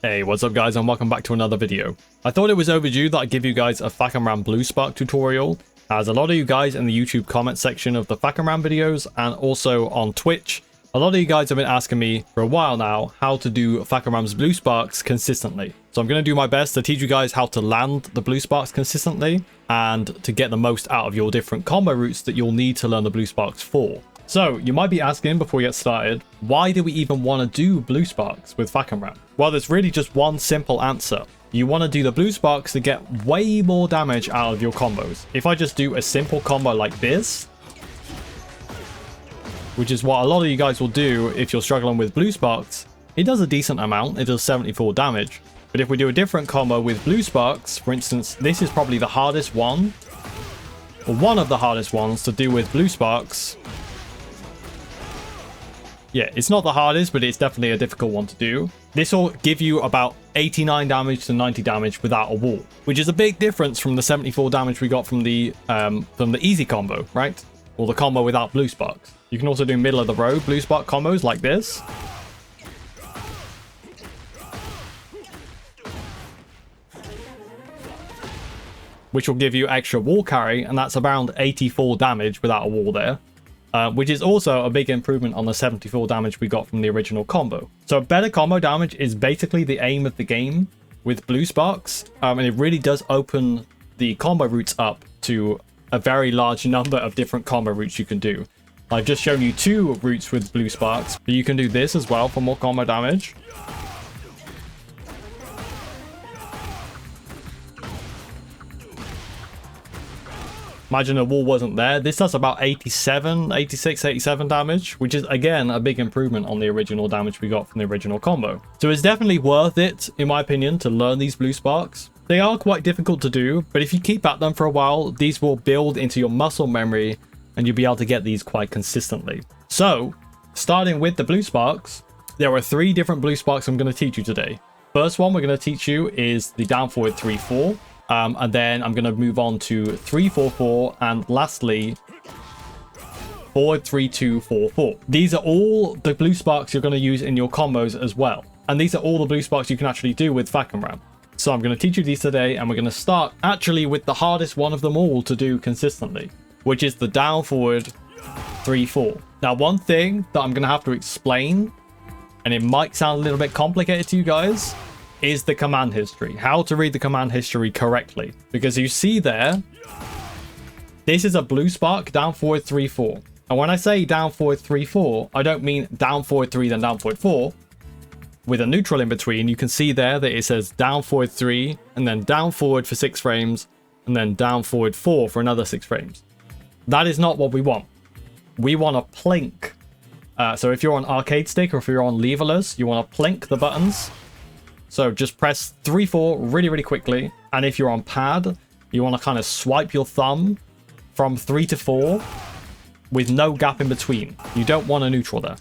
Hey, what's up guys, and welcome back to another video. I thought it was overdue that I give you guys a Fahkumram Blue Spark tutorial, as a lot of you guys in the YouTube comment section of the Fahkumram videos and also on Twitch, a lot of you guys have been asking me for a while now how to do Fahkumram's Blue Sparks consistently. So I'm going to do my best to teach you guys how to land the Blue Sparks consistently and to get the most out of your different combo routes that you'll need to learn the Blue Sparks for. So, you might be asking before we get started, why do we even want to do Blue Sparks with Fahkumram? Well, there's really just one simple answer. You want to do the Blue Sparks to get way more damage out of your combos. If I just do a simple combo like this, which is what a lot of you guys will do if you're struggling with Blue Sparks, it does a decent amount, it does 74 damage. But if we do a different combo with Blue Sparks, for instance, this is probably the hardest one, or one of the hardest ones to do with Blue Sparks. Yeah, it's not the hardest, but it's definitely a difficult one to do. This will give you about 89 damage to 90 damage without a wall, which is a big difference from the 74 damage we got from the easy combo, right? Or the combo without Blue Sparks. You can also do middle of the road Blue Spark combos like this. Which will give you extra wall carry, and that's around 84 damage without a wall there. Which is also a big improvement on the 74 damage we got from the original combo. So better combo damage is basically the aim of the game with Blue Sparks, and it really does open the combo routes up to a very large number of different combo routes you can do. I've just shown you 2 routes with Blue Sparks, but you can do this as well for more combo damage. Imagine the wall wasn't there. This does about 86, 87 damage, which is, again, a big improvement on the original damage we got from the original combo. So it's definitely worth it, in my opinion, to learn these Blue Sparks. They are quite difficult to do, but if you keep at them for a while, these will build into your muscle memory, and you'll be able to get these quite consistently. So, starting with the Blue Sparks, there are 3 different Blue Sparks I'm going to teach you today. First one we're going to teach you is the down forward 3-4. And then I'm going to move on to 3-4-4, and lastly, forward 3-2-4-4. These are all the Blue Sparks you're going to use in your combos as well. And these are all the Blue Sparks you can actually do with Fahkumram. So I'm going to teach you these today, and we're going to start actually with the hardest one of them all to do consistently, which is the down forward 3-4. Now, one thing that I'm going to have to explain, and it might sound a little bit complicated to you guys, is the command history. How to read the command history correctly. Because you see there, this is a Blue Spark down forward 3-4. And when I say down forward 3-4, I don't mean down forward 3 then down forward 4. With a neutral in between, you can see there that it says down forward 3 and then down forward for 6 frames and then down forward 4 for another 6 frames. That is not what we want. We want to plink. So if you're on arcade stick or if you're on leverless, you want to plink the buttons. So just press 3-4 really, really quickly. And if you're on pad, you want to kind of swipe your thumb from 3 to 4 with no gap in between. You don't want a neutral there.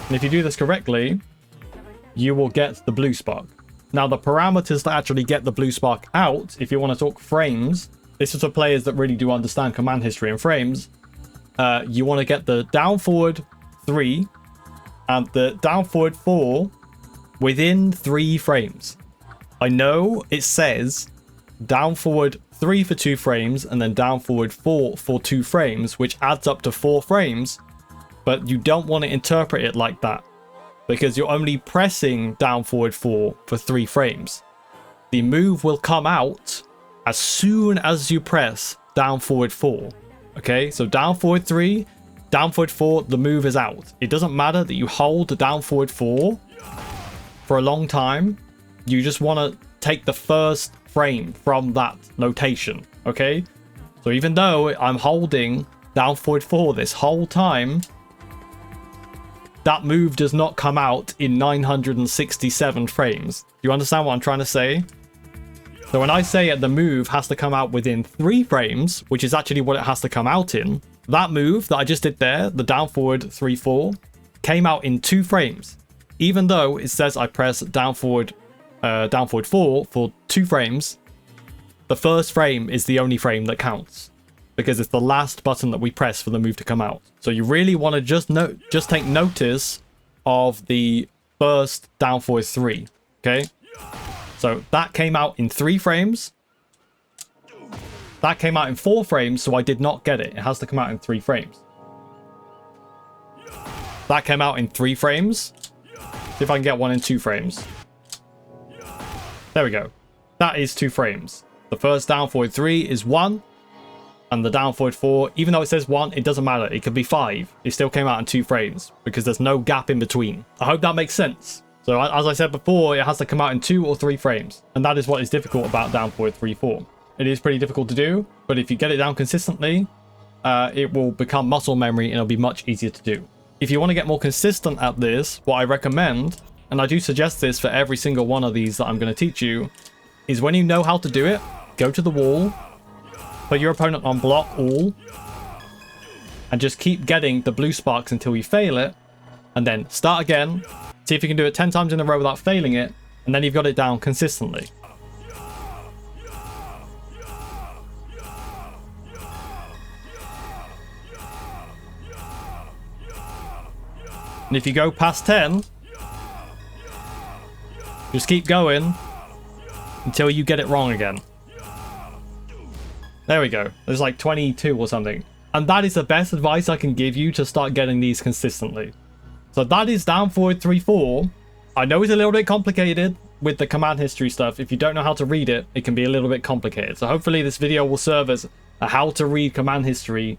And if you do this correctly, you will get the Blue Spark. Now, the parameters to actually get the Blue Spark out, if you want to talk frames, this is for players that really do understand command history and frames. You want to get the down forward 3 and the down forward 4 within 3 frames. I know it says down forward 3 for 2 frames and then down forward 4 for 2 frames, which adds up to 4 frames, but you don't want to interpret it like that because you're only pressing down forward 4 for 3 frames. The move will come out as soon as you press down forward 4. Okay, so down forward 3, down forward 4, the move is out. It doesn't matter that you hold the down forward 4 for a long time. You just want to take the first frame from that notation, okay? So even though I'm holding down forward 4 this whole time, that move does not come out in 967 frames. Do you understand what I'm trying to say? So when I say the move has to come out within 3 frames, which is actually what it has to come out in, that move that I just did there, the down forward 3-4, came out in 2 frames. Even though it says I press down forward 4 for 2 frames, the first frame is the only frame that counts because it's the last button that we press for the move to come out. So you really want to just take notice of the first down forward 3. Okay. So that came out in 3 frames. That came out in 4 frames, so I did not get it. It has to come out in 3 frames. That came out in 3 frames. See if I can get one in 2 frames. There we go. That is 2 frames. The first down forward 3 is 1. And the down forward 4, even though it says 1, it doesn't matter. It could be 5. It still came out in 2 frames because there's no gap in between. I hope that makes sense. So as I said before, it has to come out in 2 or 3 frames. And that is what is difficult about down forward 3-4. It is pretty difficult to do, but if you get it down consistently, it will become muscle memory and it'll be much easier to do. If you want to get more consistent at this, what I recommend, and I do suggest this for every single one of these that I'm going to teach you, is when you know how to do it, go to the wall, put your opponent on block all, and just keep getting the blue sparks until you fail it, and then start again, see if you can do it 10 times in a row without failing it, and then you've got it down consistently. And if you go past 10, just keep going until you get it wrong again. There we go. There's like 22 or something. And that is the best advice I can give you to start getting these consistently. So that is down forward 3-4. I know it's a little bit complicated with the command history stuff. If you don't know how to read it, it can be a little bit complicated. So hopefully this video will serve as a how to read command history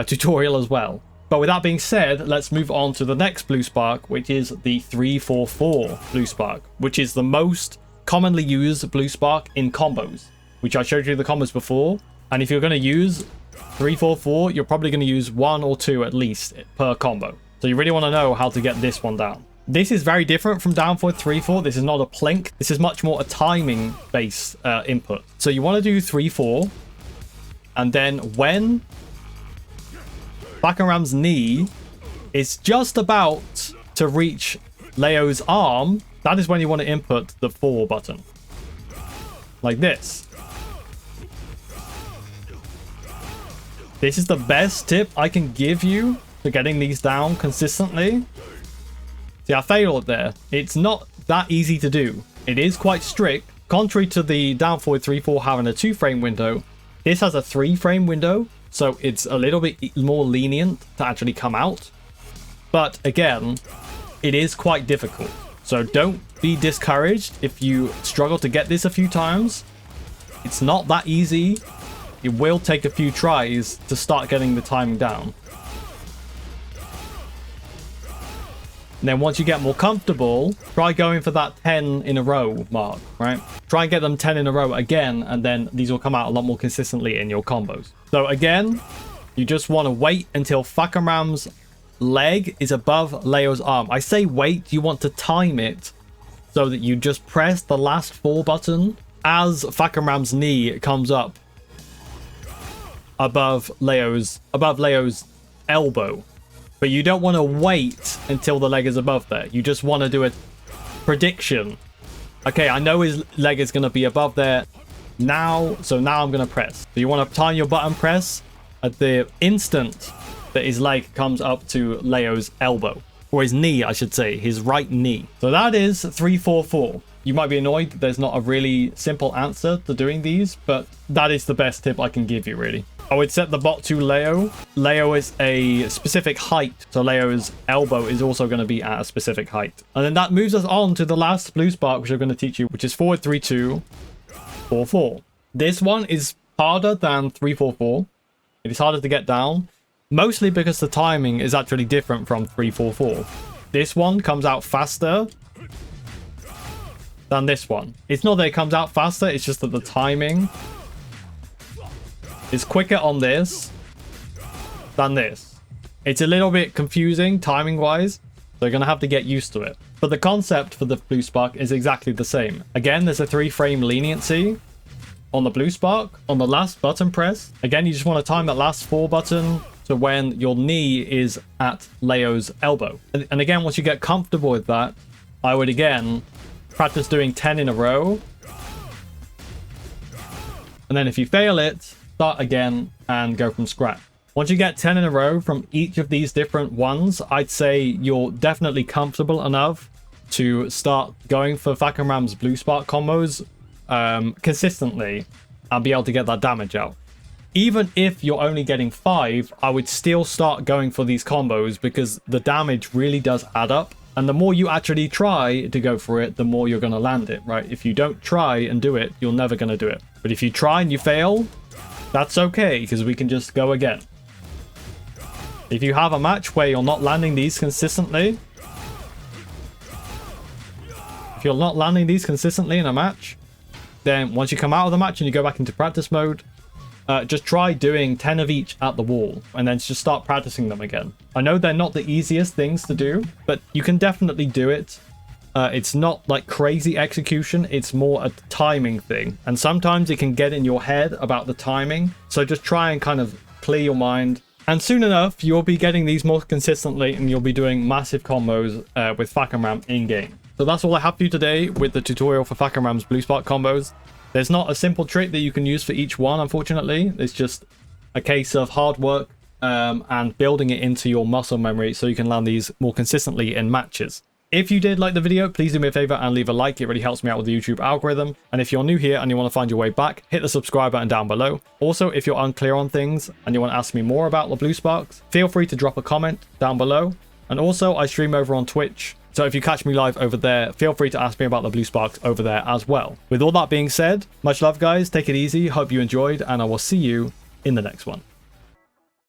tutorial as well. But with that being said, let's move on to the next blue spark, which is the 3-4-4 blue spark, which is the most commonly used blue spark in combos, which I showed you the combos before. And if you're going to use 3-4-4, you're probably going to use 1 or 2 at least per combo. So you really want to know how to get this one down. This is very different from down forward 3-4. This is not a plink. This is much more a timing based input. So you want to do 3-4, and then when Fahkumram's knee is just about to reach Leo's arm, that is when you want to input the 4 button. Like this. This is the best tip I can give you for getting these down consistently. See, I failed there. It's not that easy to do. It is quite strict. Contrary to the down forward 3-4 having a 2-frame window, this has a 3-frame window. So it's a little bit more lenient to actually come out. But again, it is quite difficult. So don't be discouraged if you struggle to get this a few times. It's not that easy. It will take a few tries to start getting the timing down. And then once you get more comfortable, try going for that 10 in a row mark, right? Try and get them 10 in a row again, and then these will come out a lot more consistently in your combos. So again, you just want to wait until Fahkumram's leg is above Leo's arm. I say wait, you want to time it so that you just press the last 4 button as Fahkumram's knee comes up above Leo's elbow. But you don't want to wait until the leg is above there. You just want to do a prediction. Okay, I know his leg is going to be above there now, so now I'm going to press. So you want to time your button press at the instant that his leg comes up to Leo's elbow. Or his knee, I should say. His right knee. So that is 3-4-4. You might be annoyed that there's not a really simple answer to doing these, but that is the best tip I can give you, really. I would set the bot to Leo. Leo is a specific height, so Leo's elbow is also going to be at a specific height. And then that moves us on to the last blue spark, which I'm going to teach you, which is forward 3-2, 4-4. This one is harder than 3-4-4. It is harder to get down, mostly because the timing is actually different from 3-4-4. This one comes out faster than this one. It's not that it comes out faster, it's just that the timing is quicker on this than this. It's a little bit confusing timing wise, so you're gonna have to get used to it. But the concept for the blue spark is exactly the same. Again, there's a 3-frame leniency on the blue spark. On the last button press, again, you just want to time that last 4 button to when your knee is at Leo's elbow. And again, once you get comfortable with that, I would again practice doing 10 in a row. And then if you fail it, start again and go from scratch. Once you get 10 in a row from each of these different ones, I'd say you're definitely comfortable enough to start going for Fahkumram's Blue Spark combos consistently and be able to get that damage out. Even if you're only getting 5, I would still start going for these combos because the damage really does add up. And the more you actually try to go for it, the more you're going to land it, right? If you don't try and do it, you're never going to do it. But if you try and you fail, that's okay, because we can just go again. If you have a match where you're not landing these consistently, in a match, then once you come out of the match and you go back into practice mode, just try doing 10 of each at the wall and then just start practicing them again. I know they're not the easiest things to do, but you can definitely do it. It's not like crazy execution, it's more a timing thing. And sometimes it can get in your head about the timing. So just try and kind of clear your mind. And soon enough, you'll be getting these more consistently and you'll be doing massive combos with Fahkumram in-game. So that's all I have for you today with the tutorial for Fahkumram's Blue Spark combos. There's not a simple trick that you can use for each one, unfortunately. It's just a case of hard work and building it into your muscle memory so you can land these more consistently in matches. If you did like the video, please do me a favor and leave a like. It really helps me out with the YouTube algorithm. And if you're new here and you want to find your way back, hit the subscribe button down below. Also, if you're unclear on things and you want to ask me more about the Blue Sparks, feel free to drop a comment down below. And also, I stream over on Twitch. So if you catch me live over there, feel free to ask me about the Blue Sparks over there as well. With all that being said, much love guys, take it easy, hope you enjoyed, and I will see you in the next one.